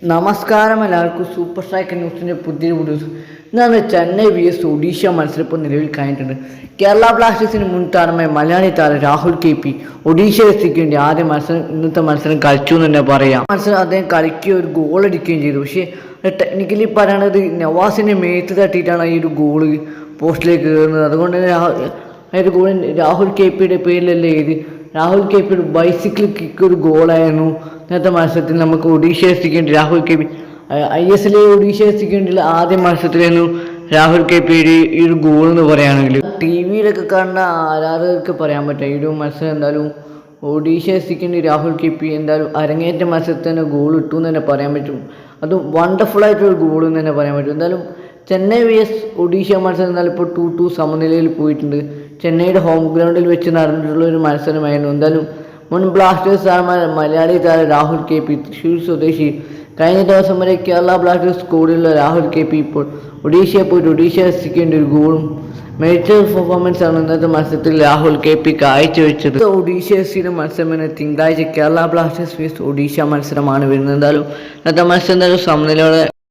നമസ്കാരം എല്ലാവർക്കും super strike ന്യൂസിൻ്റെ പുതിയൊരു വീഡിയോസ്. ഇന്നാണ് ചെന്നൈ vs ഒഡീഷ മത്സരം ഇപ്പോൾ നിലവിൽ കഴിഞ്ഞിട്ടുണ്ട്. കേരള ബ്ലാസ്റ്റേഴ്സിന് മുൻ താരമായ മലയാളി താരം രാഹുൽ KP ഒഡീഷ എഫ്സിക്ക് വേണ്ടി ആദ്യ മത്സരം ഇന്നത്തെ മത്സരം കളിച്ചു എന്ന് തന്നെ പറയാം. മത്സരം അദ്ദേഹം കളിക്കുകയും ഒരു ഗോൾ അടിക്കുകയും ചെയ്തു. പക്ഷേ ടെക്നിക്കലി പറയുന്നത് നവാസിനെ മേത്ത് തട്ടിയിട്ടാണ് ഈ ഒരു ഗോള് പോസ്റ്റിലേക്ക് കയറുന്നത്. അതുകൊണ്ട് തന്നെ ആ ഒരു ഗോൾ രാഹുൽ KPയുടെ പേരിലല്ലേ എഴുതി. രാഹുൽ KPയുടെ ബൈസിക്കിൾ കിക്ക് ഒരു ഗോളായിരുന്നു. ഇന്നത്തെ മത്സരത്തിൽ നമുക്ക് ഒഡീഷ എഫ്സിക്ക് വേണ്ടി രാഹുൽ KP ISL ഒഡീഷ എഫ്സിക്ക് വേണ്ടിയുള്ള ആദ്യ മത്സരത്തിലായിരുന്നു രാഹുൽ KPയുടെ ഈ ഒരു ഗോൾ എന്ന് പറയുകയാണെങ്കിൽ. TV-യിലൊക്കെ കാണുന്ന ആരാധകർക്ക് പറയാൻ പറ്റും ഈ ഒരു മത്സരം എന്തായാലും ഒഡീഷ എഫ്സിക്ക് വേണ്ടി രാഹുൽ KP എന്തായാലും അരങ്ങേറ്റ മത്സരത്തിൽ തന്നെ ഗോൾ ഇട്ടു എന്ന് തന്നെ പറയാൻ പറ്റും. അതും വണ്ടർഫുള്ളായിട്ടൊരു ഗോൾ എന്ന് തന്നെ പറയാൻ പറ്റും. എന്തായാലും ചെന്നൈ vs ഒഡീഷ മത്സരം എന്നാലും ഇപ്പോൾ 2-2 സമനിലയിൽ പോയിട്ടുണ്ട്. ചെന്നൈയുടെ ഹോം ഗ്രൗണ്ടിൽ വെച്ച് നടന്നിട്ടുള്ള ഒരു മത്സരമായിരുന്നു. എന്തായാലും മുൻ ബ്ലാസ്റ്റേഴ്സ് താരമായ മലയാളി താരം രാഹുൽ KP തൃശ്ശൂർ സ്വദേശി കഴിഞ്ഞ ദിവസം വരെ കേരള ബ്ലാസ്റ്റേഴ്സ് സ്കോഡിലുള്ള രാഹുൽ KP ഇപ്പോൾ ഒഡീഷയെ പോയിട്ട് ഒഡീഷ എഫ്സിക്ക് വേണ്ടി ഒരു ഗോളും മികച്ച പെർഫോമൻസ് ആണ് ഇന്നത്തെ മത്സരത്തിൽ രാഹുൽ KP കാഴ്ചവെച്ചത്. ഒഡീഷ എഫ്സിയുടെ മത്സരം തിങ്കളാഴ്ച കേരള ബ്ലാസ്റ്റേഴ്സ് vs ഒഡീഷ മത്സരമാണ് വരുന്നത്. എന്തായാലും ഇന്നത്തെ മത്സരം എന്തായാലും സമനിലയോടെ